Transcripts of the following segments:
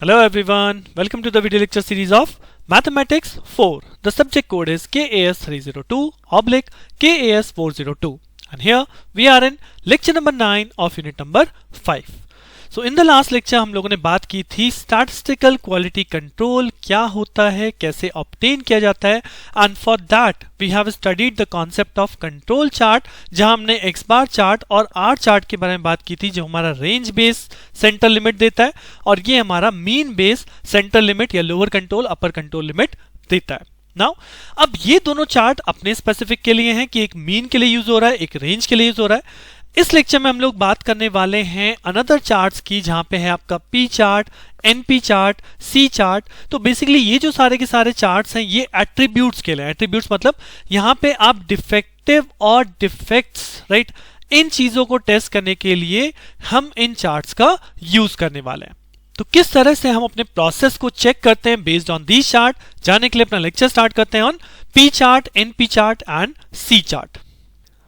Hello everyone, welcome to the video lecture series of Mathematics 4. The subject code is KAS302 oblique KAS402 and here we are in lecture number 9 of unit number 5. So in the last lecture हम लोगों ने बात की थी statistical quality control क्या होता है, कैसे obtain किया जाता है and for that we have studied the concept of control chart जहां हमने x bar chart और R chart के बारे में बात की थी जो हमारा range based center limit देता है और ये हमारा mean based center limit या lower control upper control limit देता है. नाउ अब ये दोनों चार्ट अपने स्पेसिफिक के लिए हैं कि एक मीन के लिए यूज हो रहा है, एक रेंज के लिए यूज हो रहा है. इस लेक्चर में हम लोग बात करने वाले हैं अनदर चार्ट्स की जहां पे है आपका पी चार्ट, एनपी चार्ट, सी चार्ट. तो बेसिकली ये जो सारे के सारे चार्ट्स हैं ये एट्रीब्यूट्स के लिए. एट्रीब्यूट्स मतलब यहां पे आप डिफेक्टिव और डिफेक्ट्स राइट इन चीजों को टेस्ट करने के लिए हम इन चार्ट्स का यूज करने वाले हैं. तो किस तरह से हम अपने प्रोसेस को चेक करते हैं बेस्ड ऑन दिस चार्ट, जाने के लिए अपना लेक्चर स्टार्ट करते हैं on P chart, NP chart and C chart.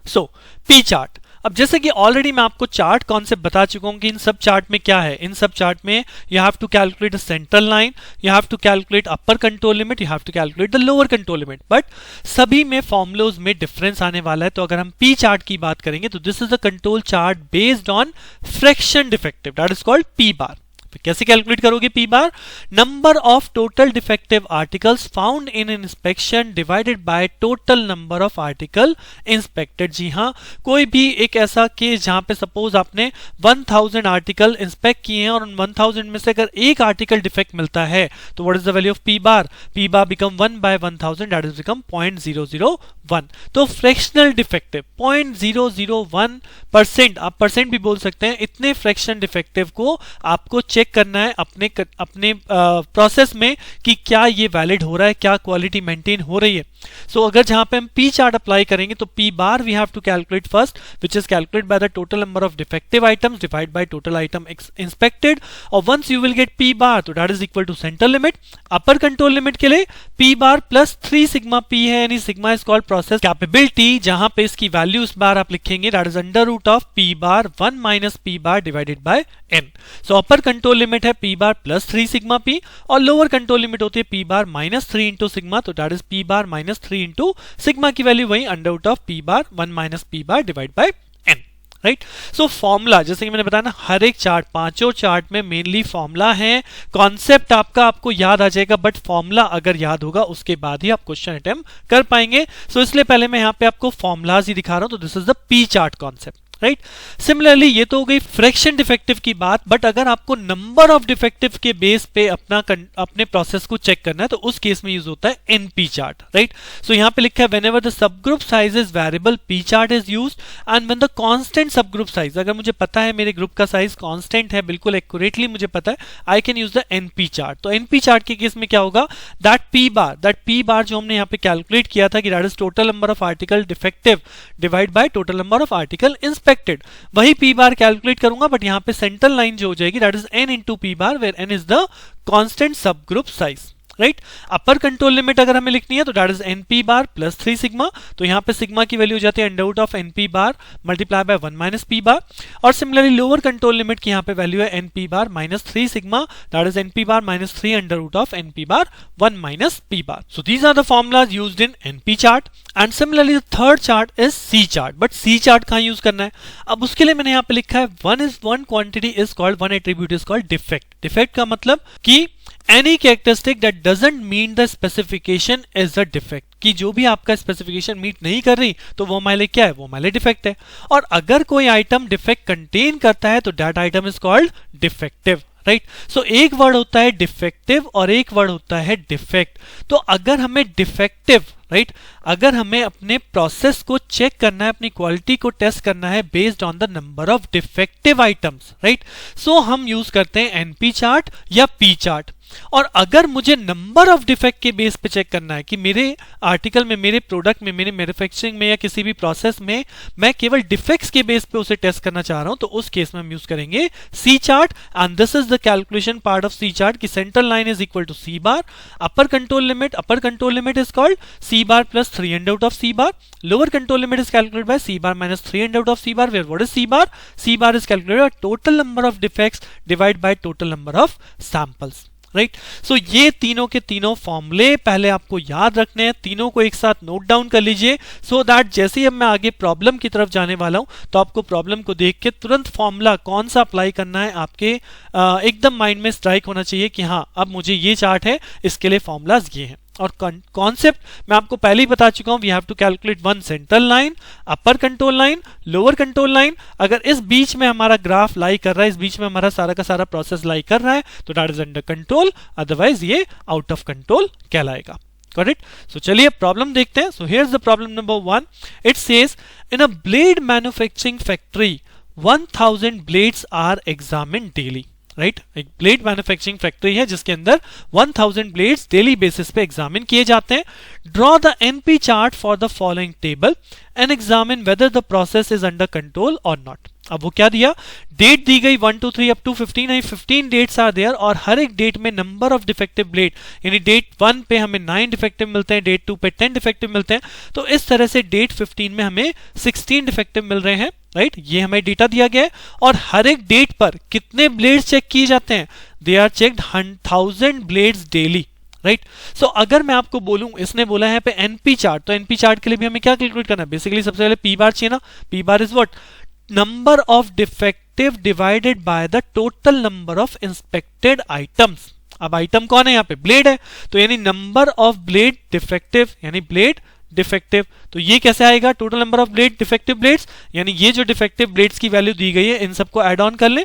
So P chart, अब जैसे कि ऑलरेडी मैं आपको चार्ट कॉन्सेप्ट बता चुका हूं कि इन सब चार्ट में क्या है. इन सब चार्ट में you have to calculate the central line, you have to calculate upper control limit, you have to calculate the lower control limit. But सभी में फॉर्मुलोज में डिफरेंस आने वाला है. तो अगर हम पी चार्ट की बात करेंगे तो this is the control chart based on fraction defective, that is called P bar. कैसे कैलकुलेट करोगे P bar? Number of total defective articles found in inspection divided by total number of article inspected. जी हाँ, कोई भी एक ऐसा case जहां पे सपोज आपने 1000 आर्टिकल इंस्पेक्ट किए हैं और उन 1000 में से अगर एक आर्टिकल डिफेक्ट मिलता है तो what is the value of P bar? P bar become 1 by 1000, that is become 0.001. तो फ्रैक्शनल डिफेक्टिव 0.001%, आप परसेंट भी बोल सकते हैं, इतने फ्रैक्शन डिफेक्टिव को आपको चेक करना है अपने प्रोसेस में कि क्या ये वैलिड हो रहा है, क्या क्वालिटी मेंटेन हो रही है. सो अगर जहां पे हम पी चार्ट अप्लाई करेंगे तो P bar we have to calculate first which is calculate by the total number of defective items divide by total item inspected. और once you will get P bar तो that is equal to central limit. Upper control limit के लिए P bar plus 3 sigma P है, यानी sigma is called process capability, जहां पे इसकी value इस बार आप लिखेंगे that is under root of P bar 1 minus P bar divided by N. So upper control limit है P bar plus 3 sigma P और लोअर कंट्रोल लिमिट होती है P bar minus 3 into sigma. तो that is P bar minus 3 into sigma की value वही under root of P bar 1 minus P bar divide by N. Right. So formula जैसे कि मैंने बताया ना, हर एक चार्ट, पांचों चार्ट में मेनली फॉर्मूला है. कॉन्सेप्ट आपको याद आ जाएगा बट फॉर्मूला अगर याद होगा उसके बाद ही आप क्वेश्चन अटेम्प्ट कर पाएंगे. सो इसलिए पहले मैं यहां पे आपको फॉर्मूलाज ही दिखा रहा हूं. तो this is the P chart concept. Right. Similarly ये तो हो गई फ्रैक्शन डिफेक्टिव की बात, बट अगर आपको नंबर ऑफ डिफेक्टिव के बेस पे अपने प्रोसेस को चेक करना है तो उस केस में यूज होता है एनपी चार्ट. राइट. सो यहां पे लिखा है whenever the sub group size is variable P chart is used and when the constant sub group size, अगर मुझे पता है मेरे ग्रुप का साइज कांस्टेंट है, बिल्कुल एक्यूरेटली मुझे पता है, I can use the NP chart. तो एनपी चार्ट के केस में क्या होगा, दैट पी बार जो हमने यहां पे कैलकुलेट किया था कि that is total number of article defective divide by total number of article inspected, वही पी बार कैलकुलेट करूंगा बट यहां पे सेंट्रल लाइन जो हो जाएगी that is N into P bar where N is the constant sub group size. Right. Upper control limit अगर हमें लिखनी है तो that is N P bar plus 3 sigma. तो यहां पे सिग्मा की वैल्यू हो जाती है under root of N P bar multiply by 1 minus P bar. और सिमिलरली लोअर कंट्रोल लिमिट की यहां पे वैल्यू है N P bar minus 3 sigma, that is N P bar minus 3 under root of N P bar 1 minus P bar. So these are the formulas used in NP chart. And similarly the third chart is C chart. But C chart कहां use करना है? अब उसके लिए मैंने यहां पे लिखा है one quantity is called, one attribute is called defect. Defect का मतलब कि any characteristic that doesn't meet the specification is a defect, कि जो भी आपका स्पेसिफिकेशन मीट नहीं कर रही तो वो हमारे लिए क्या है, वो हमारे लिए डिफेक्ट है. और अगर कोई आइटम डिफेक्ट कंटेन करता है तो that item is called defective. Right. So एक वर्ड होता है डिफेक्टिव और एक वर्ड होता है डिफेक्ट. तो अगर हमें डिफेक्टिव राइट अगर हमें अपने प्रोसेस को चेक करना है, अपनी क्वालिटी को टेस्ट करना है based on the number of defective items, right, so हम यूज करते हैं एनपी चार्ट या पी चार्ट. और अगर मुझे नंबर ऑफ डिफेक्ट के बेस पे चेक करना है कि मेरे आर्टिकल में, मेरे प्रोडक्ट में, मेरे मैन्युफैक्चरिंग में या किसी भी प्रोसेस में मैं केवल डिफेक्ट्स के बेस पे उसे टेस्ट करना चाह रहा हूं, तो उस केस में हम यूज करेंगे C chart and this is the calculation part of C chart की central line is equal to C bar, upper control limit is called C bar plus 3 under root of C bar, lower control limit is calculated by C bar minus 3 under root of C bar, where what is C bar? C bar is calculated by total number of defects divide by total number of samples, right? So ये तीनों के तीनों फॉर्मूले पहले आपको याद रखने हैं, तीनों को एक साथ नोट डाउन कर लीजिए सो दैट जैसे ही अब मैं आगे प्रॉब्लम की तरफ जाने वाला हूं तो आपको प्रॉब्लम को देख के तुरंत फॉर्मूला कौन सा अप्लाई करना है आपके एकदम माइंड में स्ट्राइक होना चाहिए कि हाँ अब मुझे ये चार्ट है, इसके लिए फॉर्मूलाज ये हैं। और कॉन्सेप्ट मैं आपको पहले ही बता चुका हूं, we have to calculate one central line, upper control line, lower control line. अगर इस बीच में हमारा ग्राफ लाई कर रहा है, इस बीच में हमारा सारा का सारा प्रोसेस लाई कर रहा है तो that is under control, otherwise ये आउट ऑफ कंट्रोल कहलाएगा। Got it? So चलिए प्रॉब्लम देखते हैं। So here's the problem number 1. It says in a blade manufacturing factory 1000 blades are examined daily. Right, एक ब्लेड मैन्युफैक्चरिंग फैक्ट्री है जिसके अंदर 1000 blades daily basis पे एग्जामिन किए जाते हैं। Draw the NP chart for the following table and examine whether the process is under control और not. अब वो क्या दिया, डेट दी गई 1 2 3 अप टू 15 है, 15 डेट्स आर देयर और हर एक डेट में नंबर ऑफ डिफेक्टिव ब्लेड, यानी डेट 1 पे हमें 9 डिफेक्टिव मिलते हैं, डेट 2 पे 10 डिफेक्टिव मिलते हैं, तो इस तरह से डेट 15 में हमें 16 डिफेक्टिव मिल रहे हैं, राइट? ये हमें डेटा दिया गया है और हर एक डेट पर कितने ब्लेड्स चेक किए जाते हैं, they are checked 1000 blades daily, right? So अगर मैं आपको बोलूं, इसने बोला है पे एनपी चार्ट, तो एनपी चार्ट के लिए भी हमें क्या कैलकुलेट करना है, बेसिकली सबसे पहले पी बार चाहिए ना। P bar is what, number of defective divided by the total number of inspected items. अब आइटम कौन है यहाँ पे, ब्लेड है, तो यानी नंबर ऑफ ब्लेड डिफेक्टिव, यानी ब्लेड डिफेक्टिव, तो ये कैसे आएगा, total number of blade defective blades, यानी ये जो डिफेक्टिव ब्लेड्स की वैल्यू दी गई है इन सबको ऐड ऑन कर ले।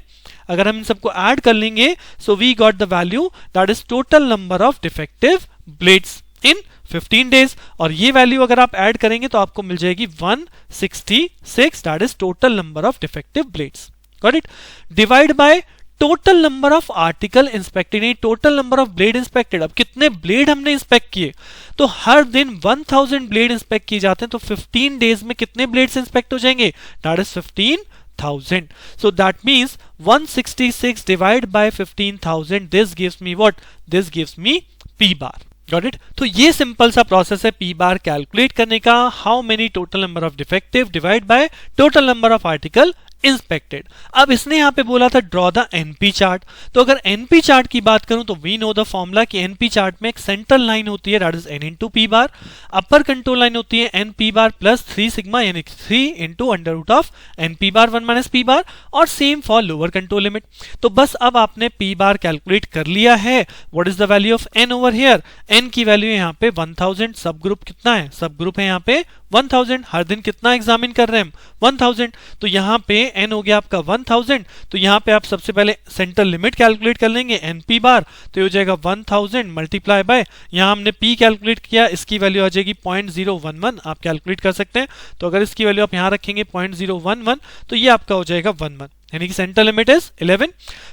अगर हम इन सबको ऐड कर लेंगे so we got the value that is total number of defective blades in 15 days, और ये वैल्यू अगर आप ऐड करेंगे तो आपको मिल जाएगी 166, that is total number of defective blades. Got it? Divide by total number of article inspected, यानी total number of blade inspected. अब कितने ब्लेड हमने इंस्पेक्ट किए, तो हर दिन 1000 ब्लेड इंस्पेक्ट किए जाते हैं, तो 15 डेज में कितने ब्लेड्स इंस्पेक्ट हो जाएंगे, that is 15,000. So that means 166 divided by 15,000, this gives me what? This gives me P bar. Got it? तो ये सिंपल सा प्रोसेस है P बार कैलकुलेट करने का। How many total number of defective divide by total number of article inspected. अब इसने यहां पे बोला था ड्रॉ द एनपी चार्ट, तो अगर एनपी चार्ट की बात करूं तो वी नो द फॉर्मूला कि एनपी चार्ट में एक सेंट्रल लाइन होती है that is n into P bar, upper control line होती है n P bar plus 3 sigma यानी 3 into under root of n P bar 1 minus P bar, और same for lower control limit. तो बस अब आपने पी बार कैलकुलेट कर लिया है। What is the value of n over here, n की वैल्यू यहाँ पे 1000, सब ग्रुप कितना है, सब ग्रुप है यहाँ पे 1000, हर दिन कितना एग्जामिन कर रहे हैं हम 1000, तो यहाँ पे n हो गया आपका 1000, तो यहाँ पे आप सबसे पहले सेंट्रल लिमिट कैलकुलेट कर लेंगे n पी बार, तो हो जाएगा 1000 मल्टीप्लाई बाय, यहाँ हमने p कैलकुलेट किया, इसकी वैल्यू आ जाएगी 0.011, आप कैलकुलेट कर सकते हैं। तो अगर इसकी वैल्यू आप यहाँ रखेंगे 0.011 तो ये आपका हो जाएगा 11, यानी कि सेंट्रल लिमिट इज 11।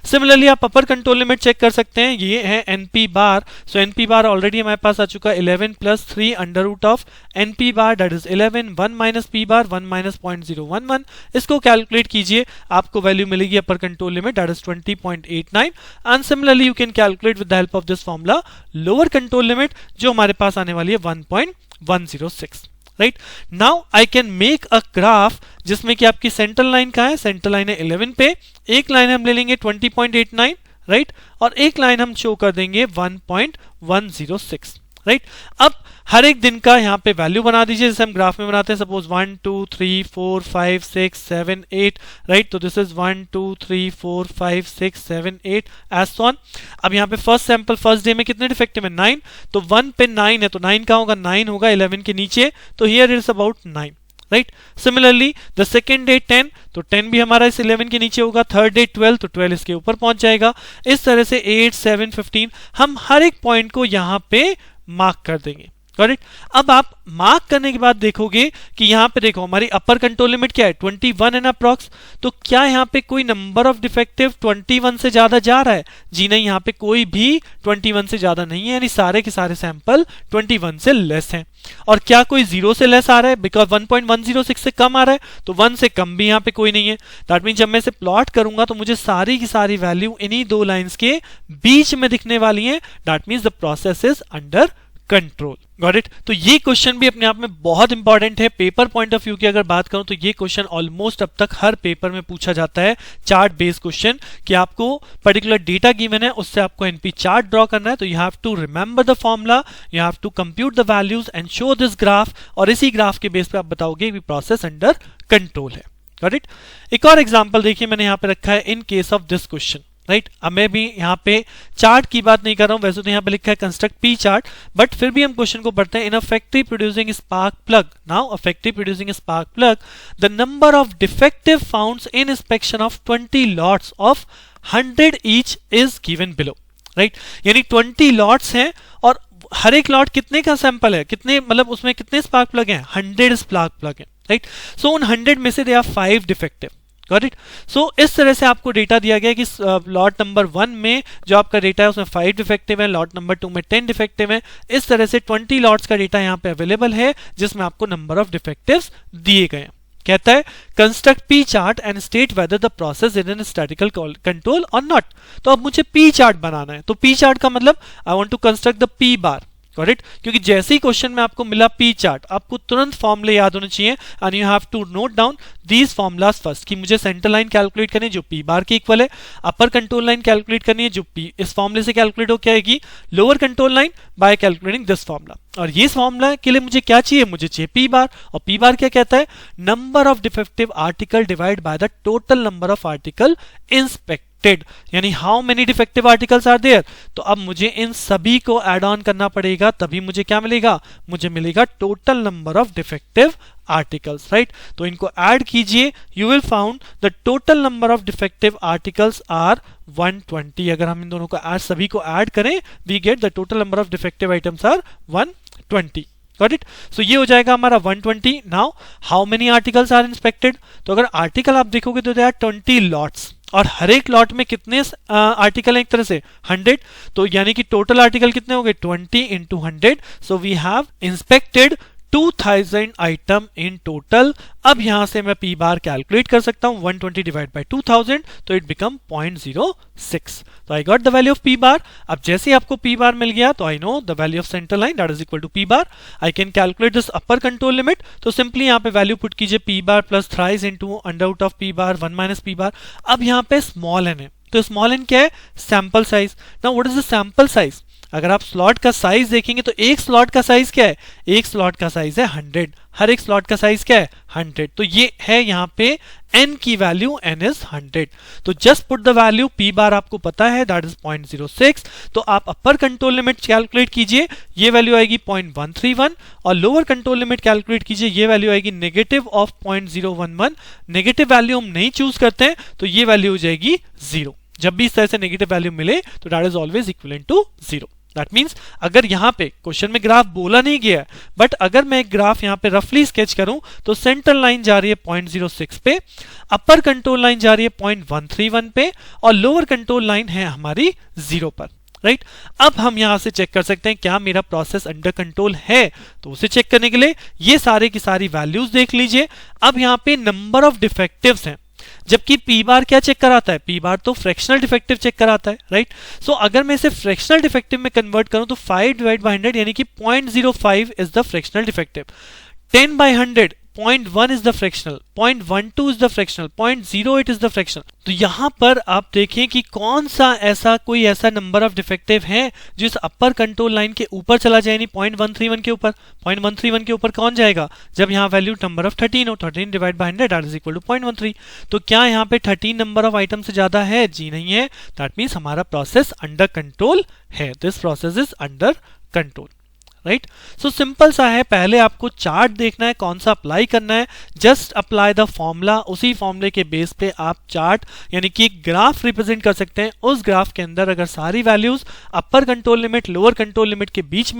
सिमिलरली आप अपर कंट्रोल लिमिट चेक कर सकते हैं, ये है NP bar, so NP bar already हमारे पास आ चुका है 11 plus 3 under root of NP bar that is 11, 1 minus P bar 1 minus 0.011, इसको कैलकुलेट कीजिए, आपको वैल्यू मिलेगी upper control limit that is 20.89। And similarly you can calculate with the help of this formula lower control limit जो हमारे पास आने वाली है 1.106। Right, now I can make a graph जिसमें कि आपकी सेंट्रल लाइन कहाँ है, सेंट्रल लाइन है 11 पे, एक लाइन हम ले लेंगे 20.89, राइट, और एक लाइन हम शो कर देंगे 1.106। राइट, अब हर एक दिन का यहाँ पे वैल्यू बना दीजिए जैसे हम ग्राफ में बनाते हैं, सपोज 1 2 3 4 5 6 7 8, राइट, तो this is 1 2 3 4 5 6 7 8 as so on. अब यहाँ पे फर्स्ट सैंपल फर्स्ट डे में कितने डिफेक्टिव है 9, तो 1 पे 9 है तो 9 कहाँ होगा, 9 होगा 11 के नीचे, तो here is about 9, right. Similarly the second day 10, तो 10 भी हमारा इस 11 के नीचे होगा, थर्ड डे 12, तो 12 इसके ऊपर पहुंच जाएगा। इस तरह से 8 7 15 हम हर एक पॉइंट को यहाँ पे मार्क कर देंगे। करेक्ट। अब आप मार्क करने के बाद देखोगे कि यहां पे देखो हमारी अपर कंट्रोल लिमिट क्या है 21 एन अप्रॉक्स। तो क्या यहां पे कोई नंबर ऑफ डिफेक्टिव 21 से ज्यादा जा रहा है? जी नहीं, यहां पे कोई भी 21 से ज्यादा नहीं है, यानी सारे के सारे सैंपल 21 से लेस हैं। और क्या कोई 0 से लेस आ रहा है? बिकॉज 1.106 से कम आ रहा है, तो 1 से कम भी यहां पे कोई नहीं है। दैट मीन जब मैं इसे प्लॉट करूंगा तो मुझे सारी की सारी वैल्यू इन्हीं दो लाइंस के बीच में दिखने वाली है। That means the process is under control. Got it? तो ये क्वेश्चन भी अपने आप में बहुत इंपॉर्टेंट है। पेपर पॉइंट ऑफ व्यू की अगर बात करूं तो ये क्वेश्चन ऑलमोस्ट अब तक हर पेपर में पूछा जाता है, चार्ट बेस्ड क्वेश्चन, कि आपको पर्टिकुलर डेटा गिवन है, उससे आपको एनपी चार्ट ड्रॉ करना है। तो you have to remember the formula, you have to compute the values and show this graph, और इसी ग्राफ के बेस पे आप बताओगे कि प्रोसेस अंडर कंट्रोल है। Got it? एक और एग्जांपल देखिए मैंने यहां पे रखा है in case of this question, right. अब मैं भी यहाँ पे चार्ट की बात नहीं कर रहा हूं, वैसे तो यहाँ पे लिखा है कंस्ट्रक्ट पी चार्ट, बट फिर भी हम क्वेश्चन को पढ़ते हैं। In a factory producing spark plug, now a factory producing spark plug, the number of defective founds in inspection of 20 lots of 100 each is given below, right. यानी 20 lots हैं और हर एक लॉट कितने का सैंपल है, कितने मतलब उसमें कितने स्पार्क प्लग हैं? 100 स्पार्क प्लग हैं, राइट। सो उन 100 में से they are 5 defective. Got it? So इस तरह से आपको डेटा दिया गया कि लॉट नंबर 1 में जो आपका डेटा है उसमें 5 डिफेक्टिव है, लॉट नंबर 2 में 10 डिफेक्टिव है। इस तरह से 20 लॉट्स का डेटा यहाँ पे अवेलेबल है जिसमें आपको नंबर ऑफ डिफेक्टिव्स दिए गए हैं। कहता है construct P chart and state whether the process is in statistical control और नॉट। तो अब मुझे पी चार्ट बनाना है, तो पी चार्ट का मतलब I want to construct the P bar. Correct? क्योंकि जैसे ही क्वेश्चन में आपको मिला पी चार्ट, आपको तुरंत फॉर्मूले याद होने चाहिए and you have to note down these formulas first, कि मुझे सेंटर लाइन कैलकुलेट करनी है जो पी बार के इक्वल है, अपर कंट्रोल लाइन कैलकुलेट करनी है जो पी इस फॉर्मूले से कैलकुलेट हो क्या आएगी, lower control line by calculating this formula. और ये फॉर्मूला के लिए मुझे क्या चाहिए? मुझे चाहिए पी बार। और पी बार क्या कहता है? Number of defective article divide by the total number of article inspected, यानी how many defective articles are there. तो अब मुझे इन सभी को ऐड ऑन करना पड़ेगा, तभी मुझे क्या मिलेगा? मुझे मिलेगा total number of defective articles, right. तो इनको ऐड कीजिए, you will found the total number of defective articles are 120। अगर हम इन दोनों को ऐड सभी को ऐड करें, we get the total number of defective items are 120। Got it? So ये हो जाएगा हमारा 120। Now how many articles are inspected? तो अगर आर्टिकल आप देखोगे तो दे आर 20 लॉट्स, और हर एक लॉट में कितने आर्टिकल हैं? एक तरह से 100। तो यानी कि टोटल आर्टिकल कितने हो गए? 20 into 100। So we have inspected 2000 item in total. अब यहां से मैं पी बार कैलकुलेट कर सकता हूं, 120 डिवाइड बाय 2000, तो इट बिकम 0.06। तो I got the value of P bar. अब जैसे ही आपको पी बार मिल गया तो I know the value of centre line that is equal to P bar. I can calculate this upper control limit. तो simply यहां पे वैल्यू पुट कीजिए P bar plus thrice into under root of P bar 1 minus P bar. अब यहां पे small N है, तो small N क्या है? Sample size. Now what is the sample size? अगर आप स्लॉट का साइज देखेंगे तो एक स्लॉट का साइज क्या है? एक स्लॉट का साइज है 100। हर एक स्लॉट का साइज क्या है? 100। तो ये है यहां पे n की वैल्यू, n इज 100। तो just put the value, p बार आपको पता है दैट इज 0.06। तो आप अपर कंट्रोल लिमिट कैलकुलेट कीजिए, ये वैल्यू आएगी 0.131, और लोअर कंट्रोल लिमिट कैलकुलेट कीजिए, ये वैल्यू आएगी नेगेटिव ऑफ 0.011। नेगेटिव वैल्यू हम नहीं चूज करते हैं तो ये वैल्यू हो जाएगी 0। जब भी इस तरह से नेगेटिव वैल्यू मिले तो that is always equivalent to 0। That means अगर यहां पे क्वेश्चन में ग्राफ बोला नहीं गया, बट अगर मैं एक ग्राफ यहां पे रफली स्केच करूं तो सेंटर लाइन जा रही है 0.06 पे, अपर कंट्रोल लाइन जा रही है 0.131 पे, और लोअर कंट्रोल लाइन है हमारी 0 पर, राइट। अब हम यहां से चेक कर सकते हैं क्या मेरा प्रोसेस अंडर कंट्रोल है। तो उसे चेक करने के लिए ये सारे की सारी वैल्यूज देख लीजिए। अब यहां पे नंबर ऑफ डिफेक्टिव्स हैं, जबकि पी बार क्या चेक कराता है? पी बार तो फ्रैक्शनल डिफेक्टिव चेक कराता है, राइट। सो अगर मैं इसे फ्रैक्शनल डिफेक्टिव में कन्वर्ट करूं तो 5 डिवाइड बाय 100 यानी कि 0.05 is the fractional defective, 10 by 100 0.1 is the fractional, 0.12 is the fractional, 0.08 is the fractional. तो यहां पर आप देखें कि कौन सा ऐसा कोई ऐसा नंबर ऑफ डिफेक्टिव है जो इस अपर कंट्रोल लाइन के ऊपर चला जाए, यानी 0.131 के ऊपर। 0.131 के ऊपर कौन जाएगा? जब यहां वैल्यू नंबर ऑफ 13 हो, 13 divide by 100 that is equal to 0.13। तो क्या यहां पे 13 नंबर ऑफ आइटम से ज्यादा है? जी नहीं है। दैट मीन्स हमारा प्रोसेस अंडर कंट्रोल है, this process is under control, right. So simple सा है, पहले आपको चार्ट देखना है कौन सा अप्लाई करना है, जस्ट अप्लाई द फॉर्मूला, उसी फॉर्मूले के बेस पे आप चार्ट यानी कि एक ग्राफ रिप्रेजेंट कर सकते हैं। उस ग्राफ के अंदर अगर सारी values upper control limit lower control limit के बीच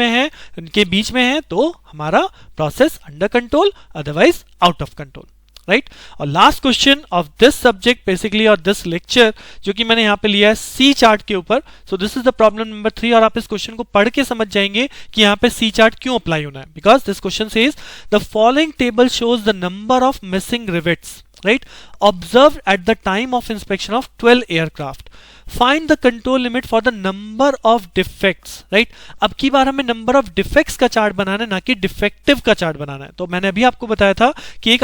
में है तो हमारा process under control, otherwise out of control, right. और last question of this subject basically और दिस लेक्चर जो कि मैंने यहां पे लिया है सी चार्ट के ऊपर। So this is the problem number 3 और आप इस क्वेश्चन को पढ़ के समझ जाएंगे कि यहां पे सी चार्ट क्यों अप्लाई होना है। Because this question says the following table shows the number of missing rivets, right, observed at the time of inspection of 12 aircraft. Find the control limit for the number of defects, right. अब की बार हमें number of defects का chart बनाना है, ना कि defective का chart बनाना है। तो मैंने अभी आपको बताया था कि एक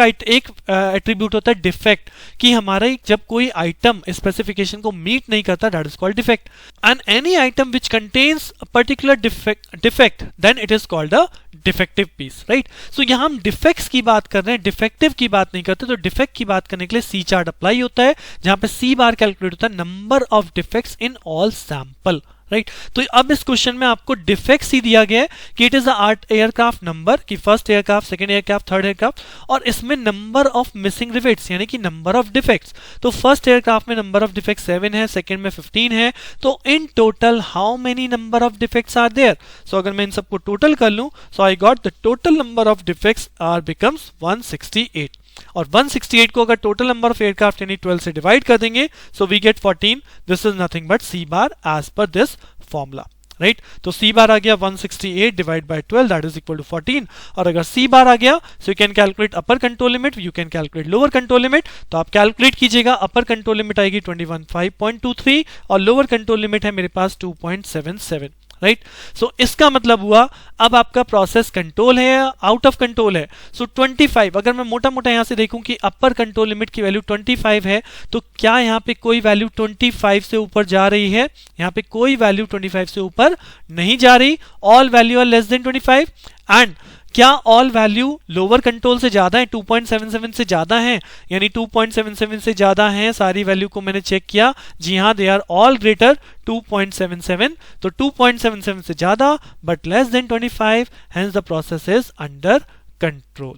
एट्रीब्यूट होता है डिफेक्ट, कि हमारा जब कोई आइटम स्पेसिफिकेशन को मीट नहीं करता, that is called defect. And any item which contains a particular defect then it is called a defective piece, right. So यहां हम डिफेक्ट्स की बात कर रहे हैं, डिफेक्टिव की बात नहीं करते। तो डिफेक्ट की बात करने के लिए सी चार्ट अप्लाई होता है, जहां पे सी बार कैलकुलेट होता है number of defects in all sample, right. तो अब इस क्वेश्चन में आपको डिफेक्ट्स ही दिया गया है कि it is a aircraft number, कि first aircraft, second aircraft, third aircraft, और इसमें नंबर ऑफ मिसिंग रिवेट्स यानी कि नंबर ऑफ डिफेक्ट्स। तो फर्स्ट एयरक्राफ्ट में नंबर ऑफ डिफेक्ट्स 7 है, सेकंड में 15 है। तो in total how many number of defects are there? So अगर मैं इन सबको टोटल कर लूं, so I got the total number of defects are becomes 168। और 168 को अगर टोटल नंबर ऑफ एयरक्राफ्ट यानी 12 से डिवाइड कर देंगे, so we get 14। This is nothing but C bar as per this formula, right. तो सी बार आ गया 168 divide by 12, that is equal to 14। और अगर सी बार आ गया, so you can calculate upper control limit, you can calculate lower control limit. तो आप calculate कीजिएगा, अपर कंट्रोल लिमिट आएगी 21.5.23 और लोअर कंट्रोल लिमिट है मेरे पास 2.77, राइट। सो इसका मतलब हुआ अब आपका प्रोसेस कंट्रोल है या आउट ऑफ कंट्रोल है। सो 25, अगर मैं मोटा मोटा यहां से देखूं कि अपर कंट्रोल लिमिट की वैल्यू 25 है, तो क्या यहां पे कोई वैल्यू 25 से ऊपर जा रही है? यहां पे कोई वैल्यू 25 से ऊपर नहीं जा रही। All value are less than 25। And क्या ऑल वैल्यू लोअर कंट्रोल से ज्यादा है, 2.77 से ज्यादा है? यानी 2.77 से ज्यादा है सारी वैल्यू को मैंने चेक किया, जी हां, दे आर ऑल ग्रेटर 2.77। तो 2.77 से ज्यादा but less than 25, hence the process is under control,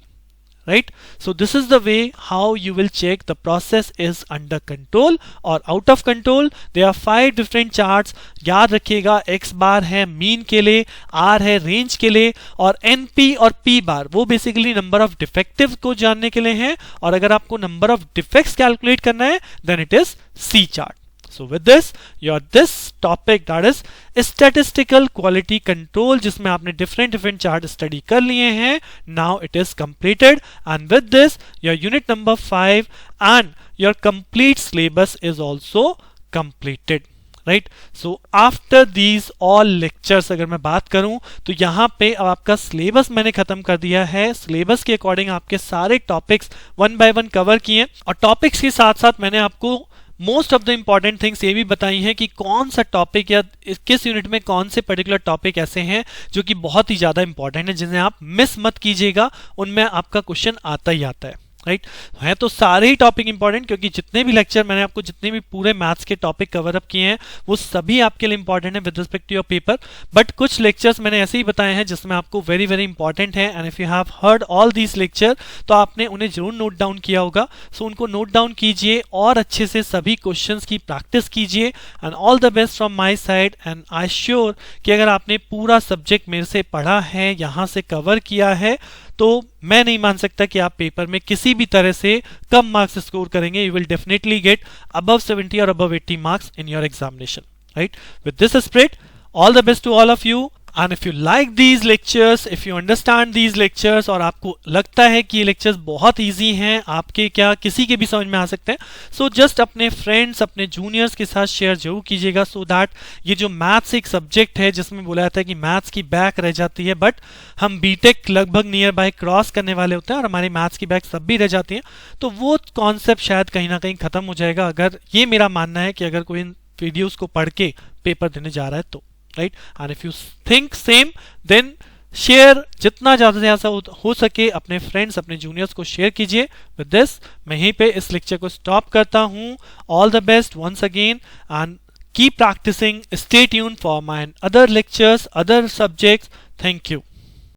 right. So this is the way how you will check the process is under control or out of control. There are 5 different charts. याद रखिएगा, x बार है mean के लिए, r है range के लिए, और np और p बार वो बेसिकली नंबर ऑफ डिफेक्टिव को जानने के लिए है। और अगर आपको नंबर ऑफ डिफेक्ट्स कैलकुलेट करना है, then it is c chart. So with this topic, that is statistical quality control, जिसमें आपने different chart study कर लिए हैं, now it is completed, and with this your unit number 5 and your complete syllabus is also completed, right. So after these all lectures अगर मैं बात करूं तो यहाँ पे अब आपका सिलेबस मैंने खत्म कर दिया है। सिलेबस के अकॉर्डिंग आपके सारे टॉपिक्स 1 by 1 कवर किए, और टॉपिक्स के साथ साथ मैंने आपको most of the important things ये भी बताई हैं कि कौन सा टॉपिक या किस यूनिट में कौन से पर्टिकुलर टॉपिक ऐसे हैं जो कि बहुत ही ज्यादा इंपॉर्टेंट है, जिन्हें आप मिस मत कीजिएगा, उनमें आपका क्वेश्चन आता ही आता है, राइट। है तो सारे ही टॉपिक इंपॉर्टेंट, क्योंकि जितने भी लेक्चर मैंने आपको जितने भी पूरे मैथ्स के टॉपिक कवर अप किए हैं वो सभी आपके लिए इंपॉर्टेंट है with respect to your paper. But कुछ लेक्चर्स मैंने ऐसे ही बताए हैं जिसमें आपको वेरी वेरी इंपॉर्टेंट है, and if you have heard all these lecture तो आपने उन्हें जरूर नोट डाउन किया होगा। सो उनको नोट डाउन कीजिए और अच्छे से सभी क्वेश्चंस की प्रैक्टिस कीजिए, and all the best from my side. And I sure कि अगर आपने पूरा सब्जेक्ट मेरे से पढ़ा है, यहाँ से कवर किया है, तो मैं नहीं मान सकता कि आप पेपर में किसी भी तरह से कम मार्क्स स्कोर करेंगे। You will definitely get above 70 और above 80 marks in your examination, right. With this spirit, all the best to all of you. And if you like these lectures, if you understand these lectures, और आपको लगता है कि ये lectures बहुत easy हैं, आपके क्या किसी के भी समझ में आ सकते हैं, so just अपने friends, अपने juniors के साथ share जरूर कीजिएगा, so that ये जो maths एक subject है जिसमें बोला जाता है कि maths की back रह जाती है, but हम BTech लगभग near by cross करने वाले होते हैं और हमारी maths की back सब भी रह जाती हैं, तो वो concept शायद कहीं ना कहीं खत्म हो जाएगा, अगर ये मेरा मानना है कि अगर कोई इन वीडियोस को पढ़ के पेपर देने जा रहा है तो, right. And if you think same, then share जितना ज़्यादा से ज़्यादा हो सके अपने फ्रेंड्स, अपने जूनियर्स को शेयर कीजिए। विद दिस मैं यहीं पे इस लेक्चर को स्टॉप करता हूँ। All the best once again, and keep practising, stay tuned for my other lectures, other subjects. Thank you.